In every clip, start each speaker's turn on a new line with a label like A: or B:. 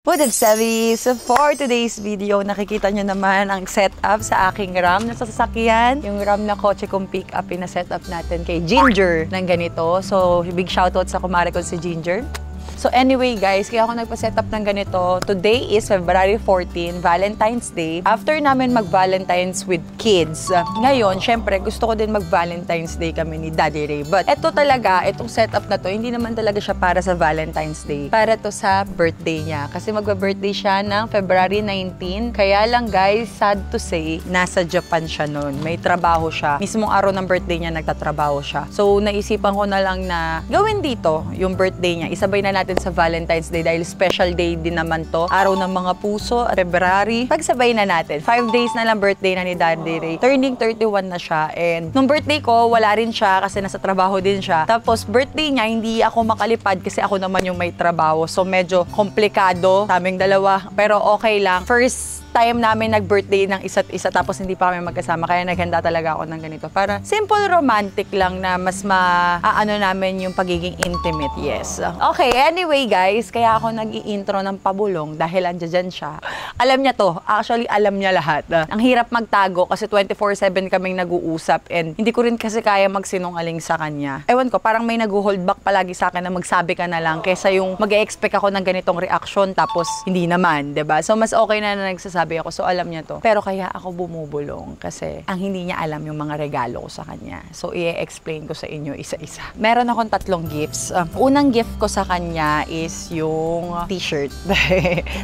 A: What up, Sevi? So for today's video, nakikita nyo naman ang setup sa aking RAM na sasakyan. Yung RAM na kotse kong pick-up, na-setup natin kay Ginger ng ganito. So, big shoutout sa kumare ko si Ginger. So anyway guys, kaya ako nagpa-setup ng ganito. Today is February 14, Valentine's Day. After namin mag-Valentine's with kids, ngayon, syempre, gusto ko din mag-Valentine's Day kami ni Daddy Ray. But eto talaga, itong setup na to, hindi naman talaga siya para sa Valentine's Day. Para to sa birthday niya. Kasi magba-birthday siya ng February 19. Kaya lang guys, sad to say, nasa Japan siya noon. May trabaho siya. Mismong araw ng birthday niya, nagtatrabaho siya. So naisipan ko na lang na gawin dito yung birthday niya. Isabay na natin sa Valentine's Day dahil special day din naman to. Araw ng mga puso, February. Pagsabay na natin. 5 days na lang birthday na ni Daddy Ray. Turning 31 na siya. And nung birthday ko, wala rin siya kasi nasa trabaho din siya. Tapos birthday niya, hindi ako makalipad kasi ako naman yung may trabaho. So medyo komplikado sa aming dalawa. Pero okay lang. First time namin nag-birthday ng isa't isa tapos hindi pa kami magkasama. Kaya naghanda talaga ako ng ganito. Para simple romantic lang na mas maaano namin yung pagiging intimate. Yes. Okay, anyway guys, kaya ako nag-i-intro ng pabulong dahil andyan siya. Alam niya to. Actually, alam niya lahat. Ang hirap magtago kasi 24/7 kaming nag-uusap and hindi ko rin kasi kaya magsinungaling sa kanya. Ewan ko, parang may nag-hold back palagi sa akin na magsabi ka na lang kesa yung mag-e-expect ako ng ganitong reaction tapos hindi naman, 'di ba? So mas okay na nagsasabi ako, so alam niya to. Pero kaya ako bumubulong kasi ang hindi niya alam yung mga regalo ko sa kanya. So i-explain ko sa inyo isa-isa. Meron akong 3 gifts. Unang gift ko sa kanya is yung t-shirt.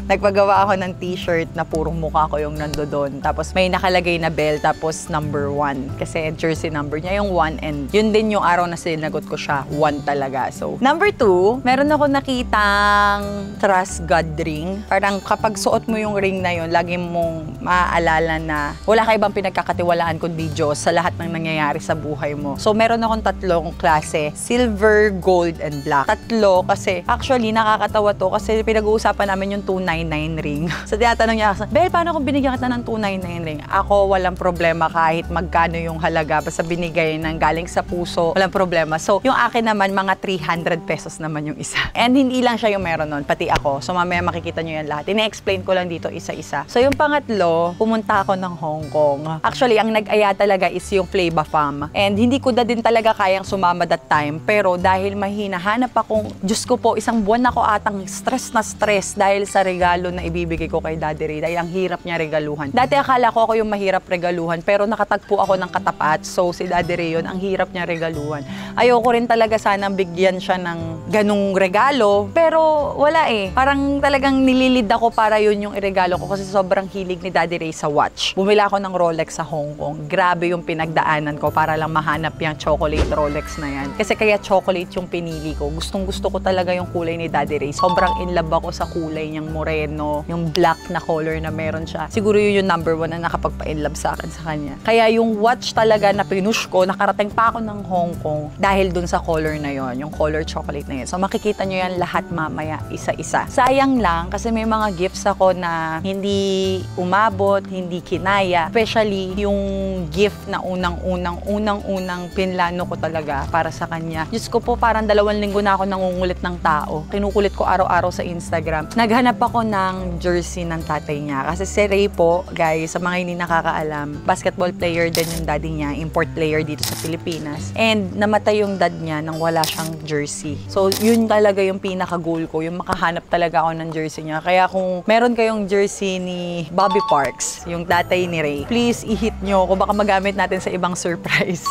A: Nagpagawa ako ng t-shirt na purong mukha ko yung nandoon. Tapos may nakalagay na bell tapos number 1. Kasi jersey number niya yung 1 and yun din yung araw na sinagot ko siya. 1 talaga. So number 2, meron ako nakitang Trust God ring. Parang kapag suot mo yung ring na yun, lagi mong maaalala na wala ka ibang pinagkakatiwalaan kundi Diyos sa lahat ng nangyayari sa buhay mo. So, meron akong 3 klase. Silver, gold, and black. 3 kasi actually nakakatawa to kasi pinag-uusapan namin yung 299 ring. So, tinatanong niya ako, Bel, paano kung binigyan kita ng 299 ring? Ako, walang problema kahit magkano yung halaga. Basta binigay ng galing sa puso, walang problema. So, yung akin naman, mga 300 pesos naman yung isa. And hindi lang siya yung meron nun, pati ako. So, mamaya makikita nyo yan lahat. Ine-explain ko lang dito isa-isa. So, yung pangatlo, pumunta ako ng Hong Kong. Actually, ang nag-aya talaga is yung Flava Fam. And hindi ko na din talaga kayang sumama that time. Pero dahil mahinahanap akong, Diyos ko po, isang buwan ako atang stress na stress dahil sa regalo na ibibigay ko kay Daddy Ray. Dahil ang hirap niya regaluhan. Dati akala ko ako yung mahirap regaluhan, pero nakatagpo ako ng katapat. So, si Daddy Ray yun, ang hirap niya regaluhan. Ayoko rin talaga sanang bigyan siya ng ganung regalo. Pero wala eh. Parang talagang nililid ako para yun yung iregalo ko kasi sobrang hilig ni Daddy Ray sa watch. Bumila ako ng Rolex sa Hong Kong. Grabe yung pinagdaanan ko para lang mahanap yung chocolate Rolex na yan. Kasi kaya chocolate yung pinili ko. Gustong-gusto ko talaga yung kulay ni Daddy Ray. Sobrang in love ako sa kulay niyang moreno, yung black na color na meron siya. Siguro yun yung number 1 na nakapagpa-in love sa akin sa kanya. Kaya yung watch talaga na pinush ko, nakarating pa ako ng Hong Kong dahil dun sa color na yon, yung color chocolate na yun. So makikita nyo yan lahat mamaya isa-isa. Sayang lang kasi may mga gifts ako na hindi umabot, hindi kinaya. Especially yung gift na unang-unang pinlano ko talaga para sa kanya. Diyos ko po, parang 2 linggo na ako nangungulit ng tao. Kinukulit ko araw-araw sa Instagram. Naghanap ako ng jersey ng tatay niya. Kasi si Ray po, guys, sa mga hindi nakakaalam, basketball player din yung daddy niya, import player dito sa Pilipinas. And namatay yung dad niya nang wala siyang jersey. So, yun talaga yung pinaka-goal ko, yung makahanap talaga ako ng jersey niya. Kaya kung meron kayong jersey ni Bobby Parks, yung tatay ni Ray, please i-hit nyo ko, baka magamit natin sa ibang surprise.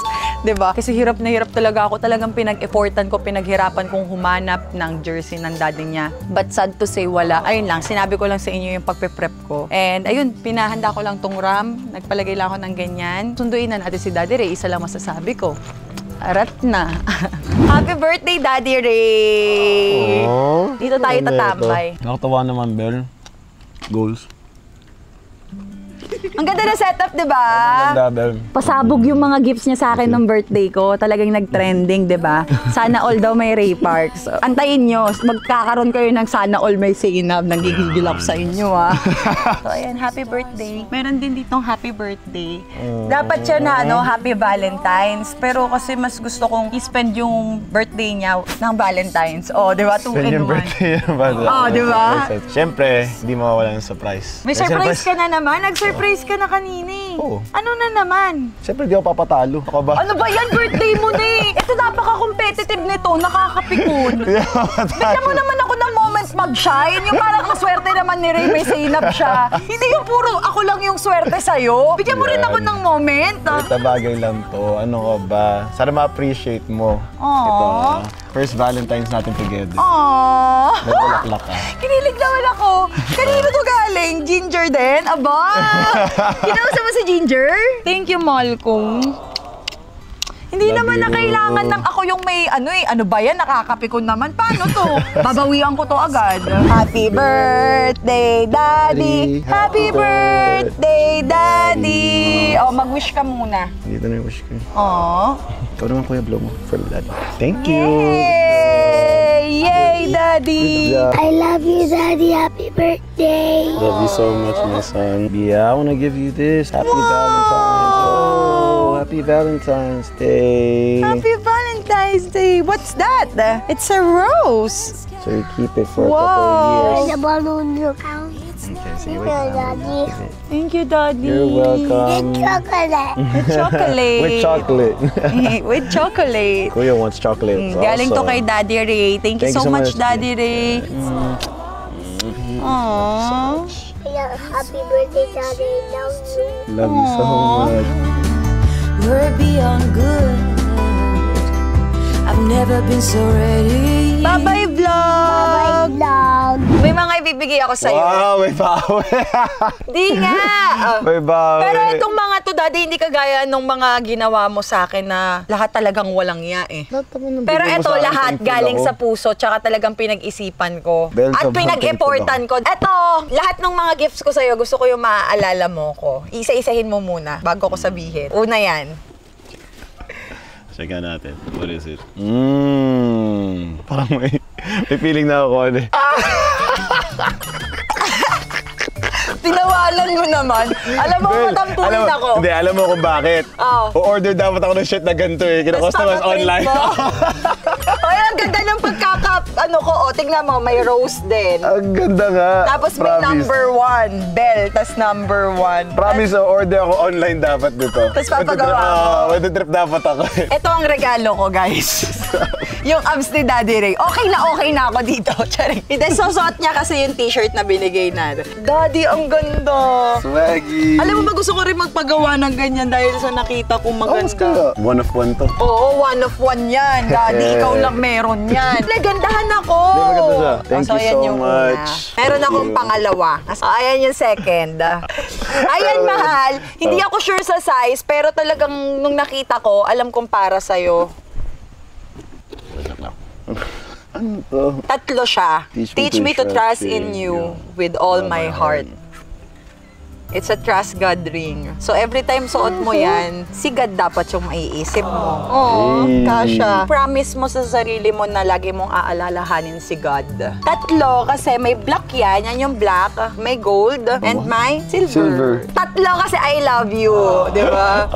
A: 'Di ba? Kasi hirap na hirap talaga ako. Talagang pinag-effortan ko, pinaghirapan kong humanap ng jersey ng daddy niya. But sad to say, wala. Ayun lang, sinabi ko lang sa inyo yung pagpe-prep ko. And ayun, pinahanda ko lang tong RAM. Nagpalagay lang ako ng ganyan. Sunduin na natin si Daddy Ray. Isa lang masasabi ko. Arat na. Happy birthday, Daddy Ray! Dito tayo tatambay.
B: Nakatawa naman, Bel. Goals.
A: Ang ganda na setup, di ba? Pasabog yung mga gifts niya sa akin ng birthday ko. Talagang nag-trending, di ba? Sana all daw may Ray Parks. Antayin nyo, magkakaroon kayo ng sana all may Zainab. Nanggigigil ako sa inyo, ha? So, ayan, happy birthday. Meron din ditong happy birthday. Dapat siya na, happy Valentine's. Pero kasi mas gusto kong i-spend yung birthday niya ng Valentine's. Oh, di ba? 2 in 1. Oh, di ba?
B: Siyempre, hindi mawawala ng surprise.
A: May surprise ka na naman. Nag-surprise ka na kanina eh.
B: Oo.
A: Ano na naman?
B: Siyempre, di ako papatalo. Ako ba?
A: Ano ba yan? Birthday mo na eh. Ito napaka-competitive nito. Nakakapikon. Bigyan mo naman ako ng moment mag-shine. Yung parang maswerte naman ni Ray, may Zainab siya. Hindi yung puro ako lang yung swerte sa'yo. Bigyan mo rin ako ng moment.
B: Ito bagay lang to. Ano ka ba? Sana ma-appreciate mo.
A: Aww.
B: Ito, first Valentine's natin together.
A: Aww.
B: May bulaklak ka.
A: Kinilig naman ako. Kanino to galing? Ginger din? Aba! Kinausap mo si Ginger? Thank you, Malcolm. Hindi
B: Love
A: naman na
B: you.
A: kailangan ng ako yung may ano ba yan? Nakakapikon naman. Paano to? Babawian ko to agad. Happy birthday, Daddy! Happy birthday, Daddy! O, mag-wish ka muna.
B: Dito na yung wish ko.
A: Aww.
B: Ikaw naman, Kuya, blow mo for Daddy. Thank you!
A: Yay! Yay, Daddy!
B: Good job.
C: I love you, Daddy. Happy birthday.
B: Love you so much, my son. Yeah, I want to give you this. Happy Valentine's. Oh, happy Valentine's Day.
A: Happy Valentine's Day! What's that? It's a rose.
B: So you keep it for a
A: Wow.
B: couple of years.
C: The balloon look out.
B: Okay, so you
C: Look
B: wait
C: at
B: now.
C: Daddy.
A: Thank you, Daddy.
B: You're welcome.
C: Chocolate.
A: With chocolate.
B: With chocolate.
A: With chocolate.
B: Kuya wants chocolate.
A: Galing to
B: also.
A: kay Daddy Ray. Thank you so much, Daddy Ray. Aww.
C: Happy birthday, Daddy. I love you.
B: Love you so much.
D: We're beyond good. I've never been so ready.
A: Bye-bye, vlog!
C: Love.
A: May mga ibibigay ako sa'yo.
B: Wow, may bawi.
A: Di nga!
B: May bawi.
A: Pero itong mga to, Daddy, hindi kagaya nung mga ginawa mo sa akin na lahat talagang walang ya eh. Pero ito, lahat galing sa puso, tsaka talagang pinag-isipan ko.
B: Dahil
A: At
B: sobrang
A: pinag-effortan ko. Ito, lahat ng mga gifts ko sa'yo, gusto ko yung maaalala mo ko. Isa-isahin mo muna, bago ko sabihin. Una yan.
B: Check natin. What is it? Parang may feeling na ako ano eh.
A: Tinawalan mo naman. Alam mo, matampunin ako.
B: Hindi, alam mo kung bakit.
A: Oh.
B: O-order dapat ako ng shirt na ganito eh. Kina-customize online.
A: Ay, ang ganda ng ano ko, tignan mo, may rose din.
B: Ang ganda nga.
A: Tapos may number 1, bell, tas number 1.
B: Promise, order ako online dapat dito.
A: Tapos papagawa mo.
B: With the trip dapat ako eh.
A: Ito ang regalo ko, guys. Yung abs ni Daddy Ray. Okay na ako dito. Charing. Hindi, susuot niya kasi yung t-shirt na binigay na. Daddy, ang ganda.
B: Swaggy.
A: Alam mo ba, gusto ko rin magpagawa ng ganyan dahil sa nakita kong maganda.
B: One of one to.
A: Oo, 1 of 1 yan. Daddy, ikaw lang meron yan. Nagandahan ako.
B: Hindi, maganda siya. Thank you
A: ayan
B: so
A: yung
B: much.
A: Una. Meron akong pangalawa. Ayan yung second. Ayan, mahal. Hindi ako sure sa size, pero talagang nung nakita ko, alam kong para sa'yo.
B: Ano to?
A: 3 siya. Teach me to trust in you with all my heart. It's a trust God ring. So every time suot mo yan, si God dapat yung maiisip mo. Oo, kasha. Promise mo sa sarili mo na lagi mong aalalahanin si God. 3 kasi may black yan. Yan yung black. May gold. And may silver. 3 kasi I love you. Di ba?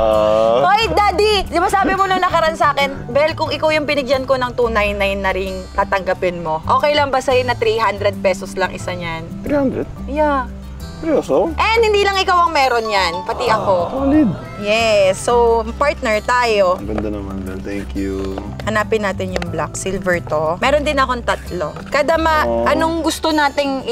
A: Hoy, Daddy! Di ba sabi mo nung nakaraan sa akin, Bel, kung ikaw yung binigyan ko ng 299 na ring tatanggapin mo, okay lang ba sa'yo na 300 pesos lang isa niyan?
B: 300?
A: Yeah.
B: Seryoso?
A: And hindi lang ikaw ang meron yan, pati ako.
B: Solid.
A: Yes, so partner tayo.
B: Ang ganda naman, Bel. Thank you.
A: Hanapin natin yung black, silver to. Meron din akong 3. Kadama, anong gusto nating,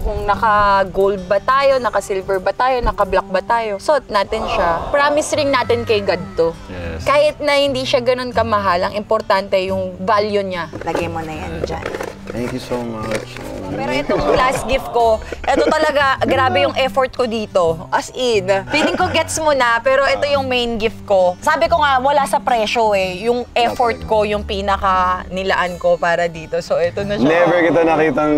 A: kung naka-gold ba tayo, naka-silver ba tayo, naka-black ba tayo, suot natin siya. Promise ring natin kay God to.
B: Yes.
A: Kahit na hindi siya ganun kamahal, ang importante yung value niya. Lagay mo na yan dyan.
B: Thank you so much.
A: Pero itong last gift ko, Ito talaga, grabe yung effort ko dito. As in, feeling ko gets mo na, pero ito yung main gift ko. Sabi ko nga, wala sa presyo eh. Yung effort ko, yung pinaka nilaan ko para dito. So, ito na siya.
B: Never kita nakitang...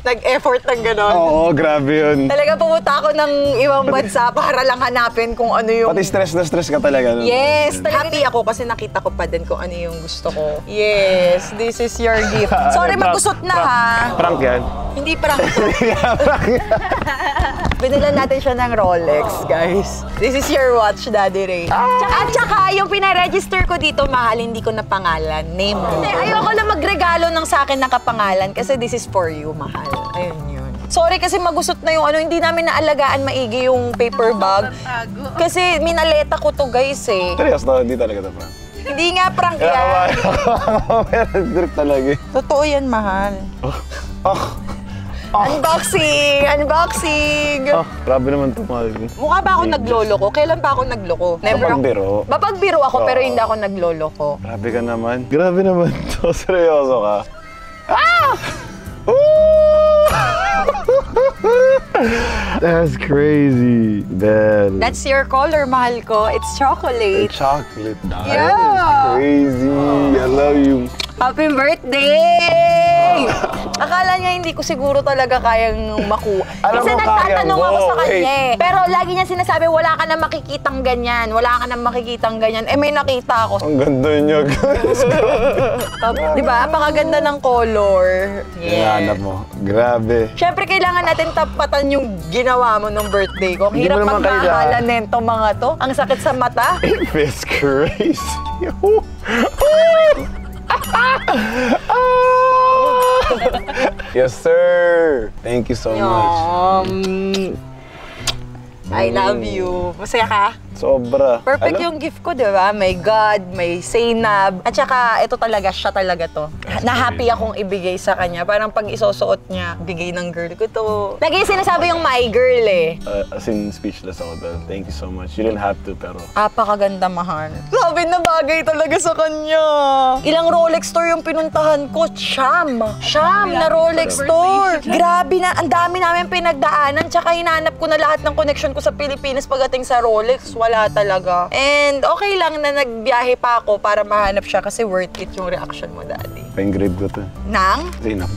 A: Nag-effort ng gano'n.
B: Oo, grabe yun.
A: Talaga pumunta ako ng ibang bansa para lang hanapin kung ano yung...
B: Pati stress na stress ka talaga. No?
A: Yes, happy ako kasi nakita ko pa din kung ano yung gusto ko. Yes, this is your gift. Sorry, magkusot na ha.
B: Prank yan.
A: Hindi prank to. Binilan natin siya ng Rolex, guys. This is your watch, Daddy Ray. At saka, yung pinaregister ko dito, mahal, hindi ko na pangalan. Name mo. Ayoko na magregalo ng sa akin ng kapangalan kasi this is for you, mahal. Ayun yun. Sorry kasi magusot na yung ano, hindi namin naalagaan maigi yung paper bag. Kasi minaleta ko to, guys eh.
B: Seryoso, hindi talaga ito prank.
A: Hindi nga prank yan.
B: Drip talaga.
A: Totoo yan, mahal. Unboxing! Unboxing!
B: Grabe naman ito, mahal.
A: Mukha ba ako nagloloko? Kailan pa ako nagloko? Never
B: Mapagbiro.
A: Mapagbiro ako pero hindi ako nagloloko.
B: Grabe ka naman. Grabe naman to. Seryoso ka. That's crazy, Belle.
A: That's your color, mahal ko. It's chocolate.
B: Chocolate. That
A: Yeah.
B: is crazy. I love you.
A: Happy birthday! Akala niya hindi ko siguro talaga kayang makuha.
B: Alam
A: Kasi
B: mo,
A: nagtatanong
B: kaya
A: ako
B: mo.
A: sa kanya eh. Pero lagi niya sinasabi, wala ka na makikitang ganyan. Wala ka na makikitang ganyan. Eh may nakita ako.
B: Ang ganda niya, guys.
A: Di ba? Napakaganda ng color.
B: Hinahanap mo. Grabe.
A: Siyempre, kailangan natin tapatan yung ginawa mo nung birthday ko. Ang
B: Hindi
A: hirap
B: mo naman
A: magmahala nito mga to. Ang sakit sa mata.
B: It's crazy. Yes, sir. Thank you so much.
A: I love you. Masaya ka?
B: Sobra.
A: Perfect yung gift ko, di ba? May God, may Zainab. At saka, ito talaga, siya talaga to. Na-happy akong ibigay sa kanya. Parang pag isusuot niya, bigay ng girl ko to. Lagi sinasabi yung my girl eh.
B: As in, speechless ako, Belle. Thank you so much. You didn't have to, pero...
A: Apakaganda, mahal. Sabi na bagay talaga sa kanya. Ilang Rolex store yung pinuntahan ko? Siyam na Rolex store. Grabe na, ang dami namin pinagdaanan. Tsaka hinanap ko na lahat ng connection ko sa Pilipinas pagdating sa Rolex. Wala talaga. And okay lang na nagbiyahe pa ako para mahanap siya kasi worth it yung reaction mo, Daddy.
B: Pa-engrave ko to.
A: Nang?
B: Zainab.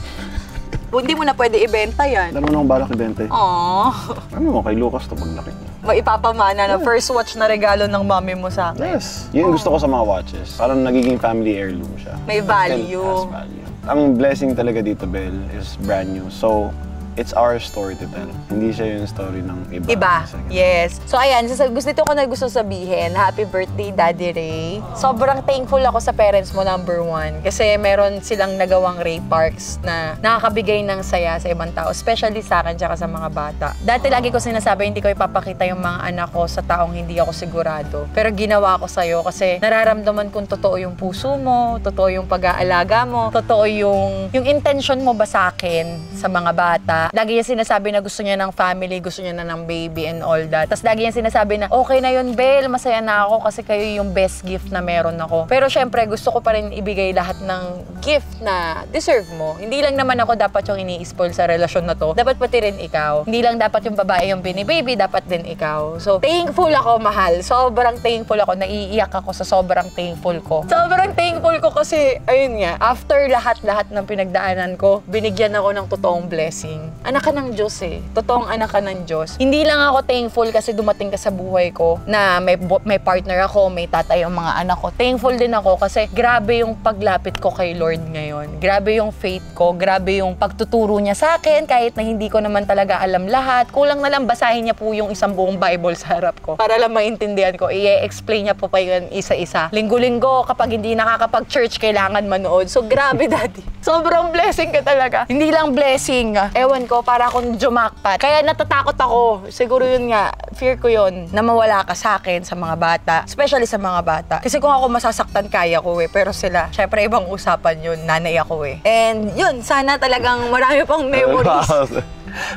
A: Hindi mo na pwede ibenta yan.
B: Alam mo na kung balak ibenta eh.
A: Aww.
B: Ano mo, kay Lucas to paglaki niya.
A: Maipapamana na first watch na regalo ng mami mo sa akin.
B: Yes. Yun yung gusto ko sa mga watches. Parang nagiging family heirloom siya.
A: May value.
B: It has value. Ang blessing talaga dito, Belle, is brand new. So, it's our story to tell. Hindi siya yung story ng iba.
A: Yes. So ayan, gusto ko na gusto sabihin, happy birthday, Daddy Ray. Sobrang thankful ako sa parents mo, number one. Kasi meron silang nagawang Ray Parks na nakakabigay ng saya sa ibang tao. Especially sa akin, tsaka sa mga bata. Dati lagi ko sinasabi, hindi ko ipapakita yung mga anak ko sa taong hindi ako sigurado. Pero ginawa ko sa'yo kasi nararamdaman kong totoo yung puso mo, totoo yung pag-aalaga mo, totoo yung intention mo ba sa akin, sa mga bata. Lagi niya sinasabi na gusto niya ng family, gusto niya na ng baby and all that. Tapos lagi niya sinasabi na, okay na yun, Belle, masaya na ako kasi kayo yung best gift na meron ako. Pero syempre, gusto ko pa rin ibigay lahat ng gift na deserve mo. Hindi lang naman ako dapat yung ini-spoil sa relasyon na to. Dapat pati rin ikaw. Hindi lang dapat yung babae yung bini-baby, dapat din ikaw. So, thankful ako, mahal. Sobrang thankful ako. Naiiyak ako sa sobrang thankful ko. Sobrang thankful ko kasi, ayun nga, after lahat-lahat ng pinagdaanan ko, binigyan ako ng totoong blessing. Anak ka ng Diyos eh. Totoong anak ka ng Diyos. Hindi lang ako thankful kasi dumating ka sa buhay ko na may partner ako, may tatay ang mga anak ko. Thankful din ako kasi grabe yung paglapit ko kay Lord ngayon. Grabe yung faith ko, grabe yung pagtuturo niya sa akin kahit na hindi ko naman talaga alam lahat. Kulang na lang basahin niya po yung isang buong Bible sa harap ko para lang maintindihan ko. I-explain niya po pa yun isa-isa. Linggo-linggo kapag hindi nakakapag-church kailangan manood. So grabe, Daddy. Sobrang blessing ka talaga. Hindi lang blessing. Ewan ko, para akong jumakpat. Kaya natatakot ako. Siguro yun nga, fear ko yun, na mawala ka sa akin, sa mga bata. Especially sa mga bata. Kasi kung ako masasaktan, kaya ko eh. Pero sila, syempre ibang usapan yun. Nanay ako eh. And yun, sana talagang marami pang memories.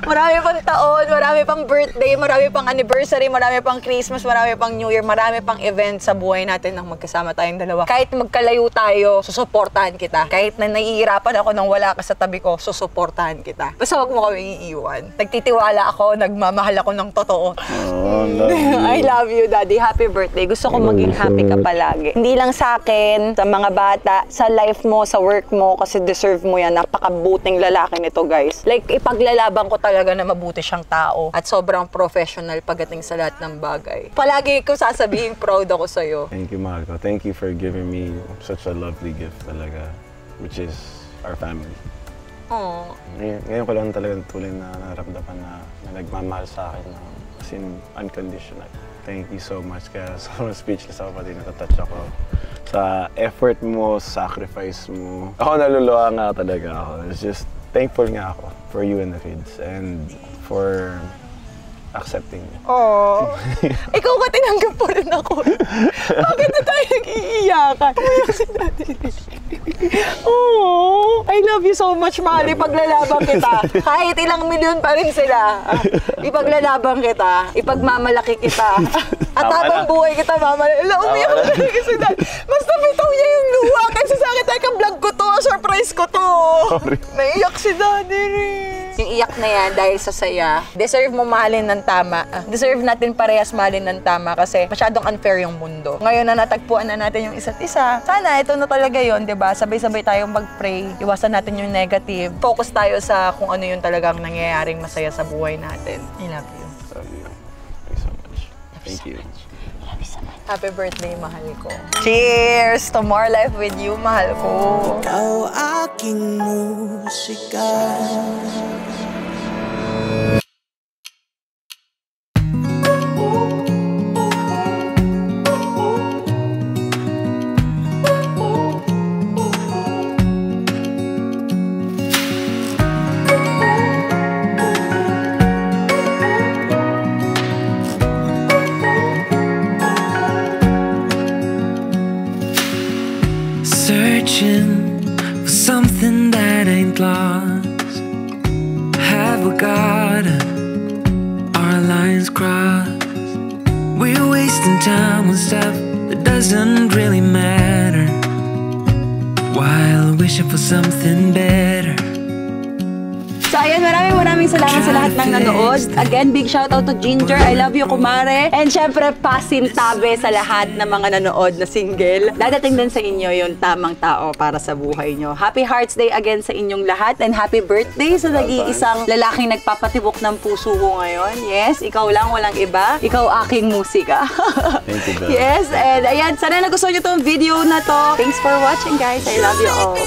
A: Marami pang taon, marami pang birthday, marami pang anniversary, marami pang Christmas, marami pang New Year, marami pang event sa buhay natin nang magkasama tayong dalawa. Kahit magkalayo tayo, susuportahan kita. Kahit na nahihirapan ako nang wala ka sa tabi ko, susuportahan kita. Basta wag mo kami iiwan. Nagtitiwala ako, nagmamahal ako ng totoo.
B: Oh, love you.
A: I love you, Daddy. Happy birthday. Gusto ko maging happy ka palagi. Hindi lang sa akin, sa mga bata, sa life mo, sa work mo, kasi deserve mo yan. Napakabuting lalaki nito, guys. Like, ipaglalaban ko talaga na mabuti siyang tao at sobrang professional pagdating sa lahat ng bagay. Palagi ko sasabihin, proud ako sa'yo.
B: Thank you, mahal ko. Thank you for giving me such a lovely gift talaga, which is our family.
A: Aww.
B: Ngayon ko lang talagang tuloy na naramdaman na nagmamahal sa akin na as in unconditional. Thank you so much. Kaya sobrang speechless ako, pati natatouch ako sa effort mo, sacrifice mo. Ako naluluha nga talaga ako. It's just thankful nga ako for you and the kids and for accepting me.
A: Oh, ikaw ka tinanggap pa rin ako. Bakit na tayo nag-iiyakan? Umiyak si Daddy. Oh, I love you so much, Mali. Paglalaban kita. Kahit ilang milyon pa rin sila. Ipaglalaban kita. Ipagmamalaki kita. At habang buhay kita, mamalaki. Umiyak na talaga si Daddy. Basta bitaw niya yung luha. Kasi sa akin, teka, vlog ko to. Surprise ko to.
B: Sorry.
A: Naiyak si Daddy rin. Yung iyak na yan dahil sa saya. Deserve mo mahalin ng tama. Deserve natin parehas mahalin ng tama kasi masyadong unfair yung mundo. Ngayon na natagpuan na natin yung isa't isa. Sana ito na talaga yon, 'di ba? Sabay-sabay tayong mag-pray. Iwasan natin yung negative. Focus tayo sa kung ano yung talagang nangyayaring masaya sa buhay natin. I love you.
B: Love you. Thank you so much. Thank you.
A: Happy birthday, mahal ko. Cheers to more life with you, mahal ko.
E: Ikaw aking musika. Searching for something that ain't lost. Have we got our lines crossed? We're wasting time on stuff that doesn't really matter, while wishing for something better.
A: So ayan, maraming salamat sa lahat ng nanood. Again, big shoutout to Ginger. I love you, kumare. And syempre, pasintabi sa lahat ng mga nanood na single. Dadating din sa inyo yung tamang tao para sa buhay nyo. Happy Hearts Day again sa inyong lahat. And happy birthday sa nag-iisang lalaking nagpapatibok ng puso ko ngayon. Yes, ikaw lang, walang iba. Ikaw aking musika.
B: Thank you, Bella.
A: Yes, and ayan, sana nagustuhan nyo itong video na to. Thanks for watching, guys. I love you all.